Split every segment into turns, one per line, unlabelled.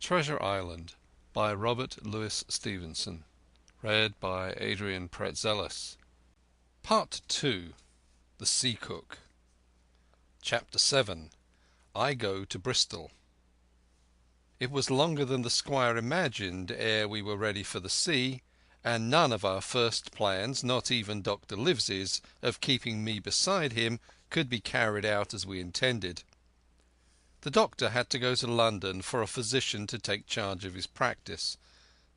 Treasure Island by Robert Louis Stevenson. Read by Adrian Pretzelis. Part 2. The Sea Cook. Chapter 7. I Go to Bristol. It was longer than the squire imagined ere we were ready for the sea, and none of our first plans, not even Dr. Livesey's, of keeping me beside him, could be carried out as we intended. The doctor had to go to London for a physician to take charge of his practice.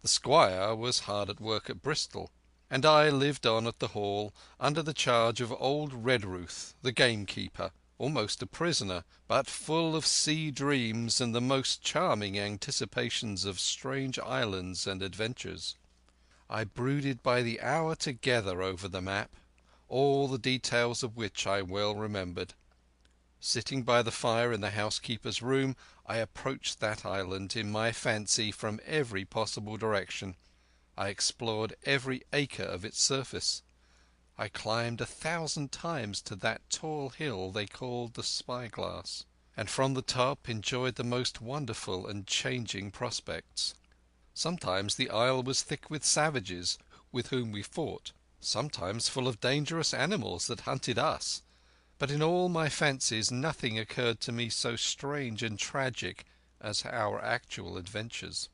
The squire was hard at work at Bristol, and I lived on at the Hall under the charge of old Redruth, the gamekeeper, almost a prisoner, but full of sea dreams and the most charming anticipations of strange islands and adventures. I brooded by the hour together over the map, all the details of which I well remembered. Sitting by the fire in the housekeeper's room, I approached that island in my fancy from every possible direction. I explored every acre of its surface. I climbed 1,000 times to that tall hill they called the Spyglass, and from the top enjoyed the most wonderful and changing prospects. Sometimes the isle was thick with savages with whom we fought, sometimes full of dangerous animals that hunted us. But in all my fancies nothing occurred to me so strange and tragic as our actual adventures.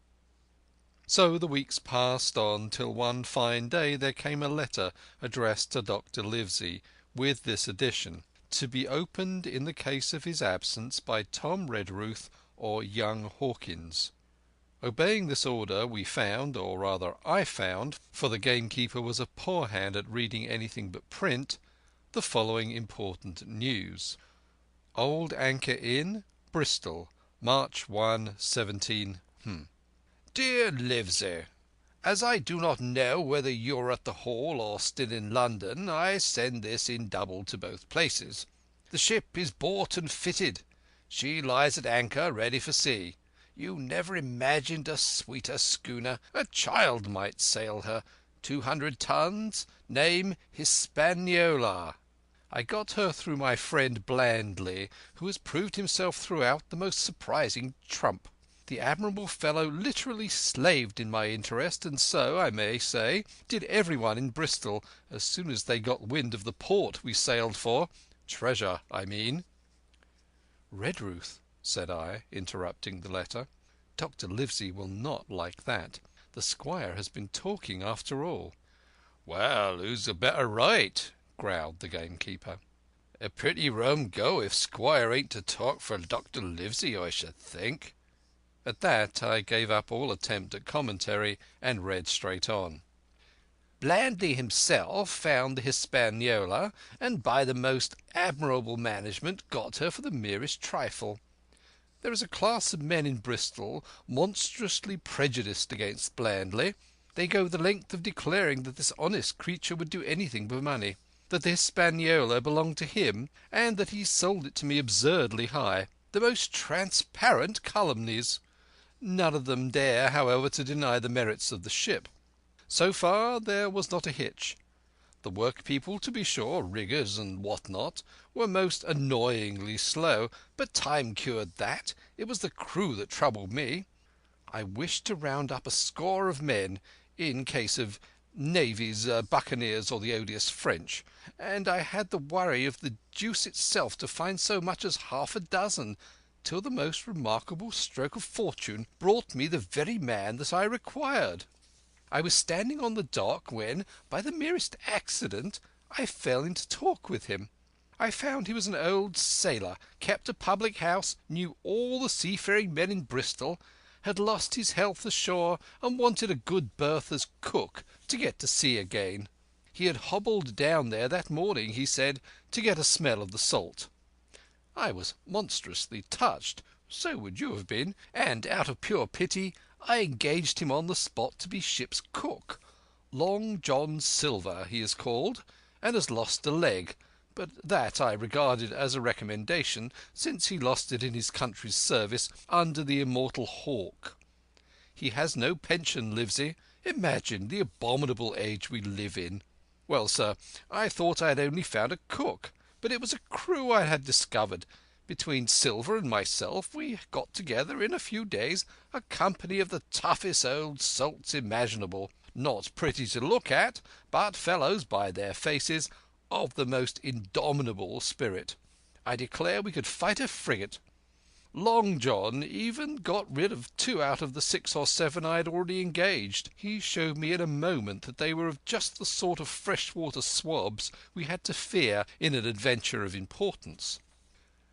So the weeks passed on till one fine day there came a letter addressed to Dr. Livesey, with this addition: to be opened in the case of his absence by Tom Redruth or young Hawkins. Obeying this order we found, or rather I found, for the gamekeeper was a poor hand at reading anything but print, the following important news. Old Anchor Inn, Bristol, March 1, 17. Dear Livesey, as I do not know whether you are at the Hall or still in London, I send this in double to both places. The ship is bought and fitted. She lies at anchor, ready for sea. You never imagined a sweeter schooner. A child might sail her. 200 tons. Name Hispaniola. I got her through my friend Blandley, who has proved himself throughout the most surprising trump. The admirable fellow literally slaved in my interest, and so, I may say, did everyone in Bristol as soon as they got wind of the port we sailed for. Treasure, I mean. Redruth, said I, interrupting the letter. Dr. Livesey will not like that. The squire has been talking after all. Well, who's the better right? Growled the gamekeeper. A pretty rum go if Squire ain't to talk for Dr. Livesey, I should think. At that I gave up all attempt at commentary and read straight on. Blandley himself found the Hispaniola, and by the most admirable management got her for the merest trifle. There is a class of men in Bristol monstrously prejudiced against Blandley. They go the length of declaring that this honest creature would do anything for money, that the Hispaniola belonged to him, and that he sold it to me absurdly high. The most transparent calumnies. None of them dare, however, to deny the merits of the ship. So far there was not a hitch. The workpeople, to be sure, riggers and what not, were most annoyingly slow, but time cured that. It was the crew that troubled me. I wished to round up a score of men, in case of navies, buccaneers, or the odious French, and I had the worry of the deuce itself to find so much as half a dozen, till the most remarkable stroke of fortune brought me the very man that I required. I was standing on the dock when, by the merest accident, I fell into talk with him. I found he was an old sailor, kept a public house, knew all the seafaring men in Bristol, had lost his health ashore, and wanted a good berth as cook to get to sea again. He had hobbled down there that morning, he said, to get a smell of the salt. I was monstrously touched, so would you have been, and out of pure pity I engaged him on the spot to be ship's cook. Long John Silver he is called, and has lost a leg, but that I regarded as a recommendation, since he lost it in his country's service under the immortal Hawke. He has no pension, Livesey. Imagine the abominable age we live in. Well, sir, I thought I had only found a cook, but it was a crew I had discovered. Between Silver and myself we got together in a few days a company of the toughest old salts imaginable, not pretty to look at, but fellows, by their faces, of the most indomitable spirit. I declare we could fight a frigate. Long John even got rid of 2 out of the 6 or 7 I had already engaged. He showed me in a moment that they were of just the sort of freshwater swabs we had to fear in an adventure of importance.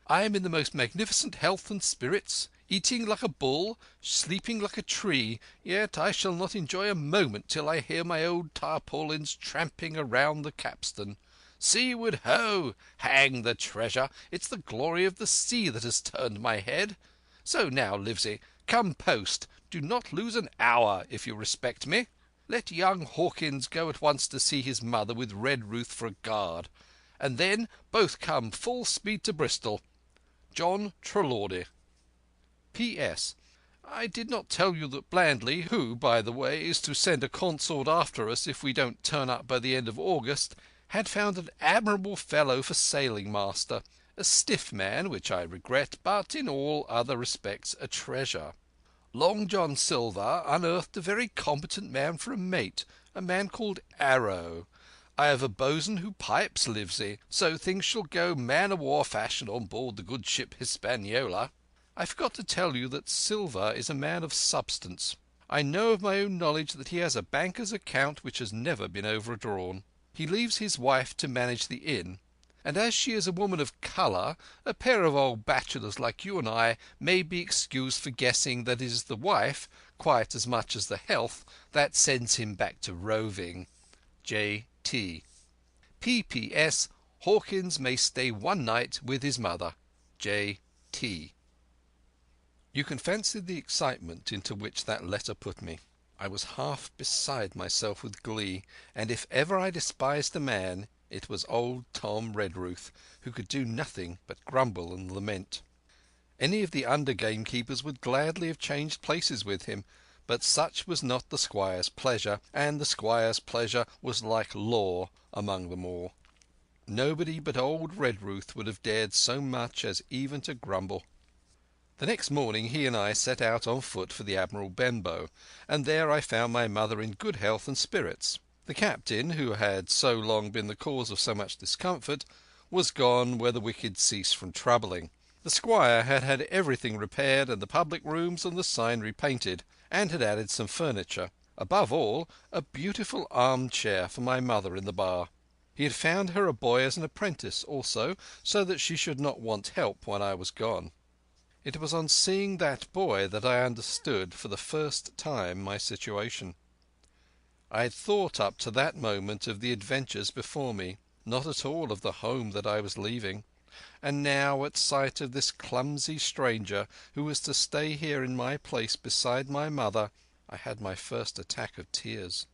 I am in the most magnificent health and spirits, eating like a bull, sleeping like a tree, yet I shall not enjoy a moment till I hear my old tarpaulins tramping round the capstan. Seaward ho! Hang the treasure! It's the glory of the sea that has turned my head. So now, Livesey, come post. Do not lose an hour, if you respect me. Let young Hawkins go at once to see his mother with Redruth for a guard, and then both come full speed to Bristol. John Trelawney. P.S. I did not tell you that Blandley, who, by the way, is to send a consort after us if we don't turn up by the end of August, had found an admirable fellow for sailing master, a stiff man, which I regret, but in all other respects a treasure. Long John Silver unearthed a very competent man for a mate, a man called Arrow. I have a boatswain who pipes, Livesey, so things shall go man-of-war fashion on board the good ship Hispaniola. I forgot to tell you that Silver is a man of substance. I know of my own knowledge that he has a banker's account which has never been overdrawn. He leaves his wife to manage the inn, and as she is a woman of colour, a pair of old bachelors like you and I may be excused for guessing that it is the wife, quite as much as the health, that sends him back to roving. J.T. P.P.S. Hawkins may stay 1 night with his mother. J.T. You can fancy the excitement into which that letter put me. I was half beside myself with glee, and if ever I despised a man, it was old Tom Redruth, who could do nothing but grumble and lament. Any of the under gamekeepers would gladly have changed places with him, but such was not the squire's pleasure, and the squire's pleasure was like law among them all. Nobody but old Redruth would have dared so much as even to grumble. The next morning he and I set out on foot for the Admiral Benbow, and there I found my mother in good health and spirits. The captain, who had so long been the cause of so much discomfort, was gone where the wicked cease from troubling. The squire had had everything repaired and the public rooms and the sign repainted, and had added some furniture. Above all, a beautiful arm-chair for my mother in the bar. He had found her a boy as an apprentice also, so that she should not want help when I was gone. It was on seeing that boy that I understood for the first time my situation. I had thought up to that moment of the adventures before me, not at all of the home that I was leaving, and now at sight of this clumsy stranger who was to stay here in my place beside my mother, I had my first attack of tears.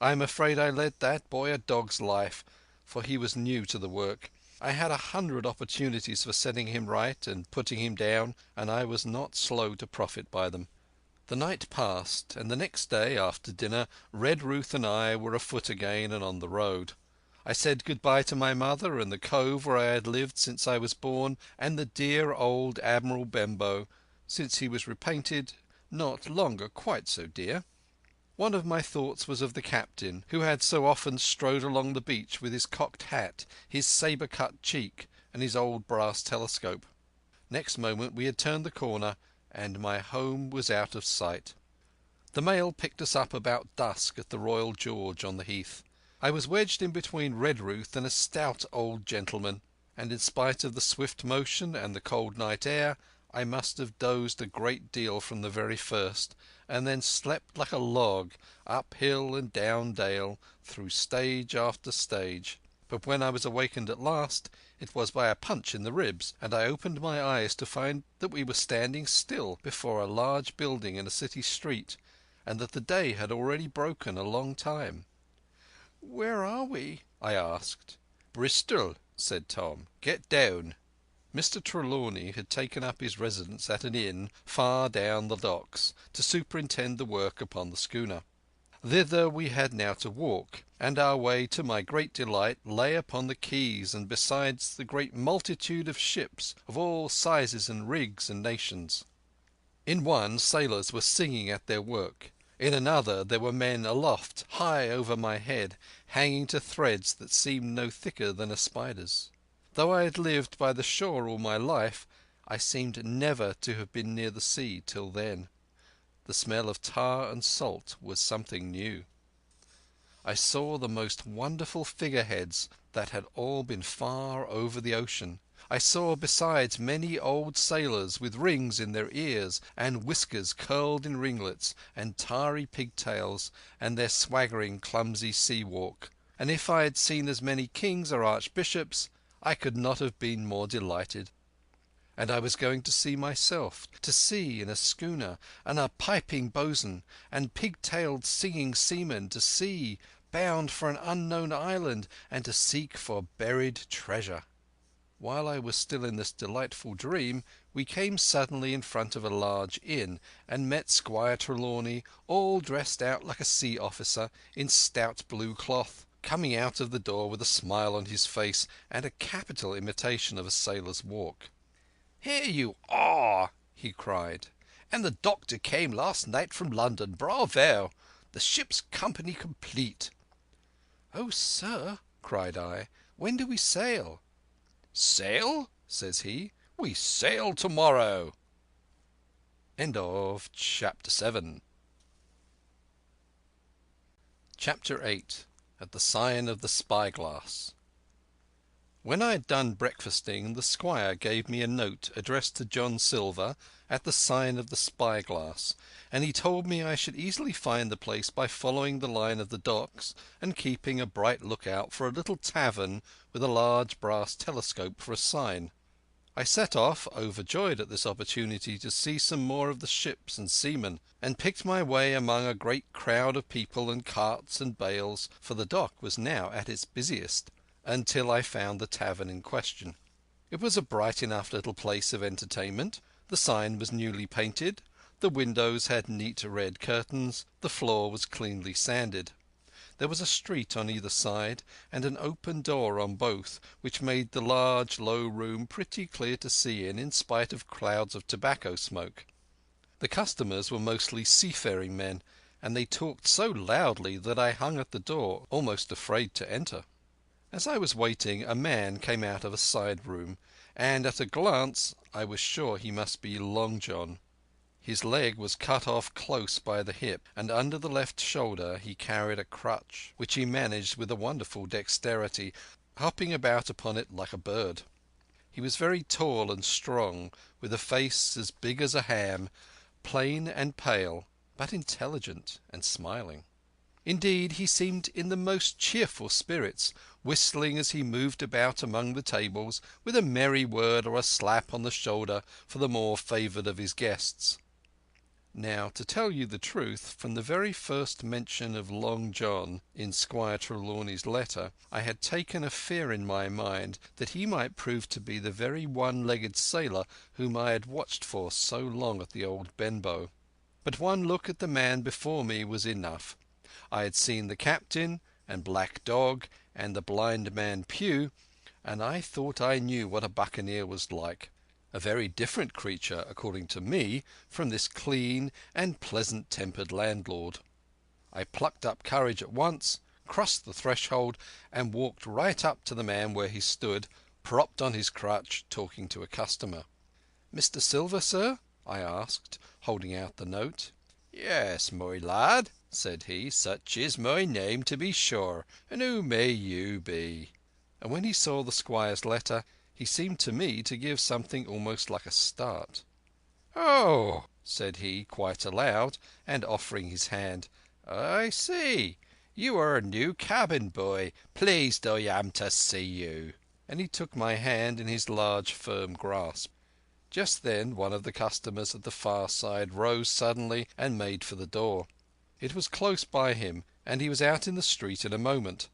I am afraid I led that boy a dog's life, for he was new to the work. I had 100 opportunities for setting him right and putting him down, and I was not slow to profit by them. The night passed, and the next day, after dinner, Redruth and I were afoot again and on the road. I said good-bye to my mother and the cove where I had lived since I was born, and the dear old Admiral Benbow, since he was repainted, not longer quite so dear. One of my thoughts was of the captain, who had so often strode along the beach with his cocked hat, his sabre-cut cheek, and his old brass telescope. Next moment we had turned the corner, and my home was out of sight. The mail picked us up about dusk at the Royal George on the Heath. I was wedged in between Redruth and a stout old gentleman, and in spite of the swift motion and the cold night air, I must have dozed a great deal from the very first, and then slept like a log, up hill and down dale, through stage after stage. But when I was awakened at last, it was by a punch in the ribs, and I opened my eyes to find that we were standing still before a large building in a city street, and that the day had already broken a long time. "Where are we?" I asked. "Bristol," said Tom. "Get down." Mr. Trelawney had taken up his residence at an inn far down the docks to superintend the work upon the schooner. Thither we had now to walk, and our way, to my great delight, lay upon the quays and beside the great multitude of ships of all sizes and rigs and nations. In one sailors were singing at their work. In another there were men aloft, high over my head, hanging to threads that seemed no thicker than a spider's. Though I had lived by the shore all my life, I seemed never to have been near the sea till then. The smell of tar and salt was something new. I saw the most wonderful figureheads that had all been far over the ocean. I saw besides many old sailors with rings in their ears and whiskers curled in ringlets and tarry pigtails and their swaggering clumsy sea walk. And if I had seen as many kings or archbishops, I could not have been more delighted. And I was going to sea myself, to sea in a schooner, and a piping boatswain, and pigtailed singing seamen, to sea, bound for an unknown island, and to seek for buried treasure. While I was still in this delightful dream, we came suddenly in front of a large inn, and met Squire Trelawney, all dressed out like a sea officer, in stout blue cloth, coming out of the door with a smile on his face and a capital imitation of a sailor's walk. "Here you are!" he cried. "And the doctor came last night from London. Bravo! The ship's company complete." "Oh, sir," cried I, "when do we sail?" "Sail?" says he. "We sail tomorrow." Chapter 8. At the Sign of the Spyglass. When I had done breakfasting, the squire gave me a note addressed to John Silver at the Sign of the Spyglass, and he told me I should easily find the place by following the line of the docks and keeping a bright lookout for a little tavern with a large brass telescope for a sign. I set off, overjoyed at this opportunity to see some more of the ships and seamen, and picked my way among a great crowd of people and carts and bales, for the dock was now at its busiest, until I found the tavern in question. It was a bright enough little place of entertainment. The sign was newly painted, the windows had neat red curtains, the floor was cleanly sanded. There was a street on either side, and an open door on both, which made the large low room pretty clear to see in spite of clouds of tobacco smoke. The customers were mostly seafaring men, and they talked so loudly that I hung at the door, almost afraid to enter. As I was waiting, a man came out of a side room, and at a glance I was sure he must be Long John. His leg was cut off close by the hip, and under the left shoulder he carried a crutch, which he managed with a wonderful dexterity, hopping about upon it like a bird. He was very tall and strong, with a face as big as a ham, plain and pale, but intelligent and smiling. Indeed, he seemed in the most cheerful spirits, whistling as he moved about among the tables, with a merry word or a slap on the shoulder for the more favoured of his guests. Now, to tell you the truth, from the very first mention of Long John in Squire Trelawney's letter, I had taken a fear in my mind that he might prove to be the very one-legged sailor whom I had watched for so long at the old Benbow. But one look at the man before me was enough. I had seen the captain, and Black Dog, and the blind man Pugh, and I thought I knew what a buccaneer was like. A very different creature, according to me, from this clean and pleasant-tempered landlord. I plucked up courage at once, crossed the threshold, and walked right up to the man where he stood, propped on his crutch, talking to a customer. "Mr. Silver, sir?" I asked, holding out the note. "Yes, my lad," said he, "such is my name, to be sure. And who may you be?" And when he saw the squire's letter, he seemed to me to give something almost like a start. "Oh," said he, quite aloud, and offering his hand, "I see. You are a new cabin boy. Pleased I am to see you." And he took my hand in his large firm grasp. Just then one of the customers at the far side rose suddenly and made for the door. It was close by him, and he was out in the street in a moment.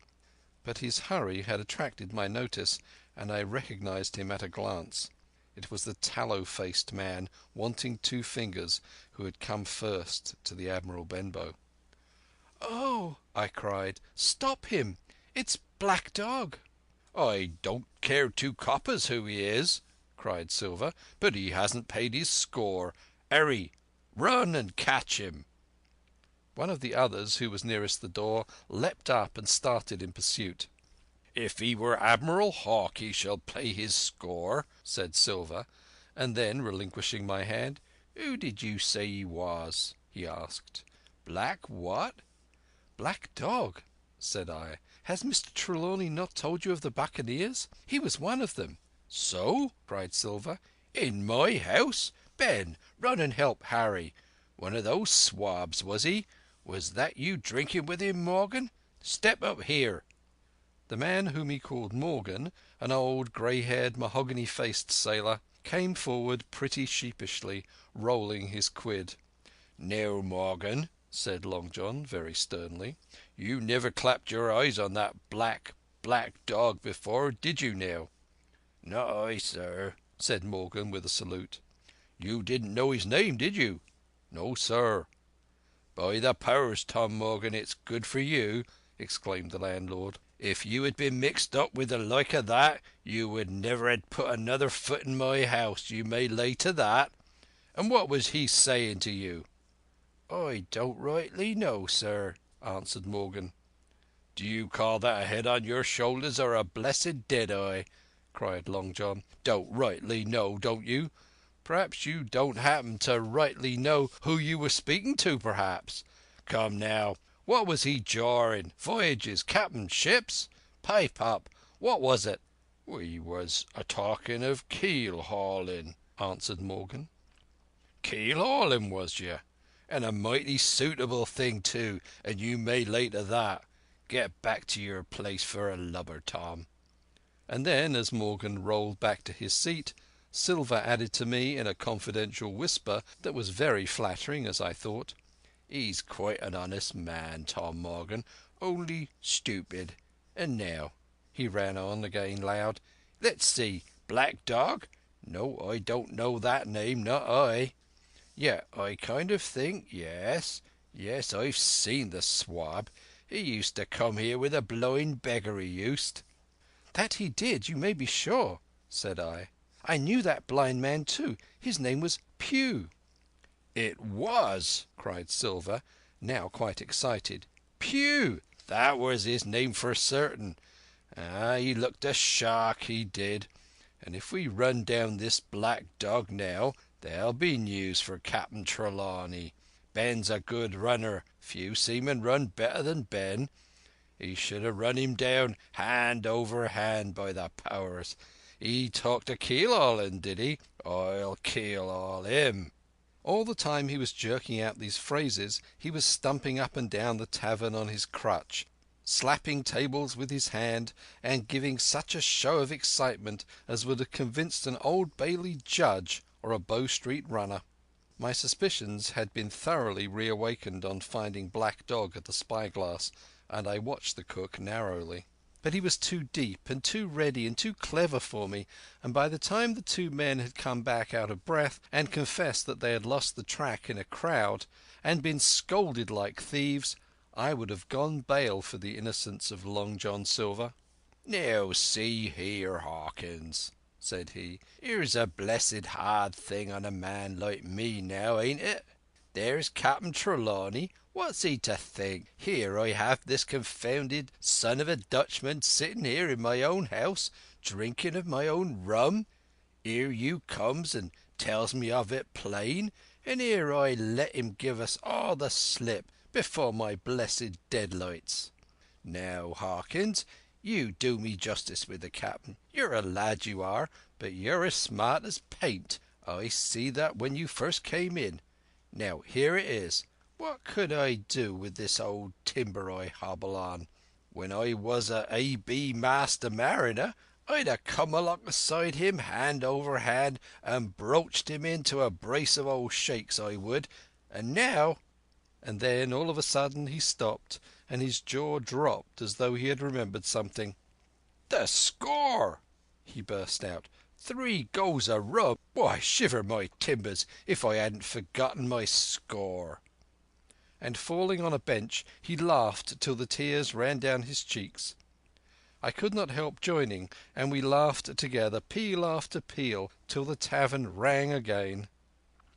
But his hurry had attracted my notice, and I recognized him at a glance. It was the tallow-faced man, wanting two fingers, who had come first to the Admiral Benbow. "Oh!" I cried. "Stop him! It's Black Dog." "I don't care two coppers who he is," cried Silver, "but he hasn't paid his score. Harry, run and catch him." One of the others, who was nearest the door, leapt up and started in pursuit. "If he were Admiral Hawk he shall pay his score," said Silver, and then, relinquishing my hand, "Who did you say he was?" he asked. "Black what?" "Black Dog," said I. "Has Mr. Trelawney not told you of the Buccaneers? He was one of them." "So?" cried Silver. "In my house? Ben, run and help Harry. One of those swabs, was he? Was that you drinking with him, Morgan? Step up here." The man whom he called Morgan, an old grey-haired, mahogany-faced sailor, came forward pretty sheepishly, rolling his quid. "Now, Morgan," said Long John very sternly, "you never clapped your eyes on that black dog before, did you now?" "Not I, sir," said Morgan with a salute. "You didn't know his name, did you?" "No, sir." "By the powers, Tom Morgan, it's good for you!" exclaimed the landlord. "If you had been mixed up with the like of that, you would never have put another foot in my house, you may lay to that. And what was he saying to you?" "I don't rightly know, sir," answered Morgan. "Do you call that a head on your shoulders or a blessed dead-eye?" cried Long John. "Don't rightly know, don't you? Perhaps you don't happen to rightly know who you were speaking to, perhaps? Come now, what was he jawing? Voyages, captains, ships? Pipe up. What was it?" "We was a talking of keel hauling," answered Morgan. "Keel hauling, was you? And a mighty suitable thing too, and you may lay to that. Get back to your place for a lubber, Tom." And then, as Morgan rolled back to his seat, Silver added to me in a confidential whisper that was very flattering, as I thought, "He's quite an honest man, Tom Morgan, only stupid. And now," he ran on again loud, "let's see, Black Dog? No, I don't know that name, not I. Yet I kind of think, yes, I've seen the swab. He used to come here with a blowing beggar, he used." "That he did, you may be sure," said I. "I knew that blind man too. His name was Pugh." "It was!" cried Silver, now quite excited. "Pugh! That was his name for certain. Ah, he looked a shark, he did. And if we run down this Black Dog now, there'll be news for Captain Trelawney. Ben's a good runner. Few seamen run better than Ben. He should have run him down hand over hand, by the powers. He talked of keel hauling, did he? I'll keel haul him." All the time he was jerking out these phrases he was stumping up and down the tavern on his crutch, slapping tables with his hand, and giving such a show of excitement as would have convinced an Old Bailey judge or a Bow Street runner. My suspicions had been thoroughly reawakened on finding Black Dog at the spyglass, and I watched the cook narrowly. But he was too deep and too ready and too clever for me, and by the time the two men had come back out of breath and confessed that they had lost the track in a crowd and been scolded like thieves, I would have gone bail for the innocence of Long John Silver. "Now see here, Hawkins," said he, "here's a blessed hard thing on a man like me now, ain't it? There's Captain Trelawney. What's he to think? Here I have this confounded son of a Dutchman sitting here in my own house, drinking of my own rum. Here you comes and tells me of it plain, and here I let him give us all the slip before my blessed deadlights. Now, Hawkins, you do me justice with the captain. You're a lad, you are, but you're as smart as paint. I see that when you first came in. Now, here it is. What could I do with this old timber I hobble on? When I was a A.B. master mariner, I'd have come alongside him hand over hand and broached him into a brace of old shakes, I would. And now—" And then all of a sudden he stopped, and his jaw dropped as though he had remembered something. "The score!" he burst out. "3 goes of rum! Why, shiver my timbers if I hadn't forgotten my score." and falling on a bench he laughed till the tears ran down his cheeks. I could not help joining, and we laughed together, peal after peal, till the tavern rang again.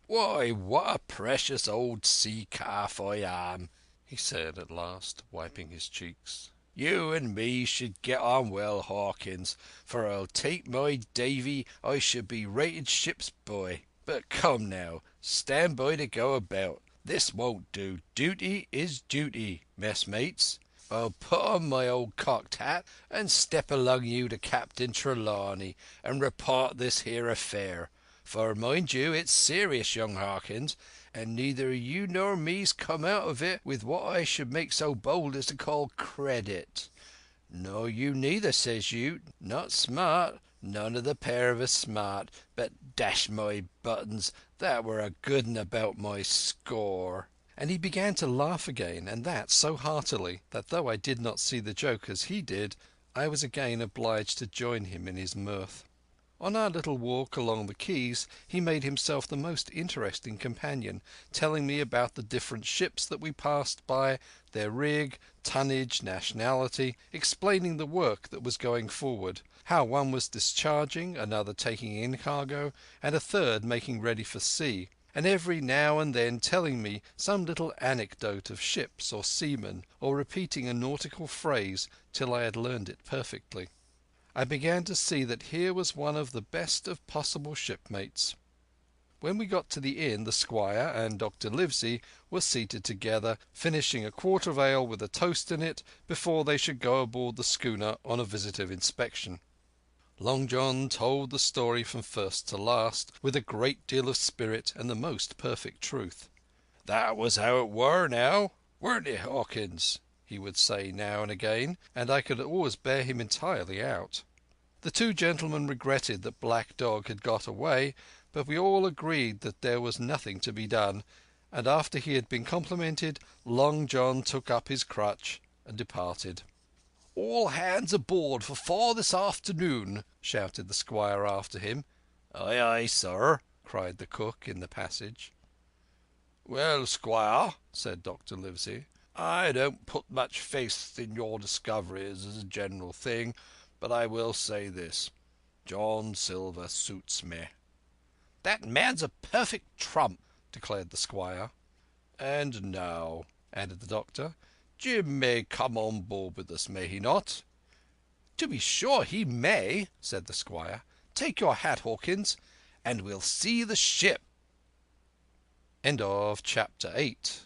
"Why, what a precious old sea calf I am!" he said at last, wiping his cheeks. "You and me should get on well, Hawkins, for I'll take my Davy I should be rated ship's boy. But come now, stand by to go about. This won't do. Duty is duty, messmates. I'll put on my old cocked hat and step along you to Captain Trelawney and report this here affair. For, mind you, it's serious, young Hawkins, and neither you nor me's come out of it with what I should make so bold as to call credit. No, you neither, says you. Not smart. None of the pair of us smart. But dash my buttons, that were a good un about my score." And he began to laugh again, and that so heartily that though I did not see the joke as he did, I was again obliged to join him in his mirth. On our little walk along the quays he made himself the most interesting companion, telling me about the different ships that we passed by, their rig, tonnage, nationality, explaining the work that was going forward, how one was discharging, another taking in cargo, and a third making ready for sea, and every now and then telling me some little anecdote of ships or seamen, or repeating a nautical phrase till I had learned it perfectly. I began to see that here was one of the best of possible shipmates. When we got to the inn, the squire and Dr. Livesey were seated together, finishing a quart of ale with a toast in it before they should go aboard the schooner on a visit of inspection. Long John told the story from first to last, with a great deal of spirit and the most perfect truth. "That was how it were, now, weren't it, Hawkins?" he would say now and again, and I could always bear him entirely out. The two gentlemen regretted that Black Dog had got away, but we all agreed that there was nothing to be done, and after he had been complimented, Long John took up his crutch and departed. "All hands aboard for 4 this afternoon," shouted the squire after him. "Aye, aye, sir," cried the cook in the passage. "Well, squire," said Dr. Livesey, "I don't put much faith in your discoveries as a general thing, but I will say this. John Silver suits me." "That man's a perfect trump," declared the squire. "And now," added the doctor, "Jim may come on board with us, may he not?" "To be sure he may," said the squire. "Take your hat, Hawkins, and we'll see the ship." Chapter 8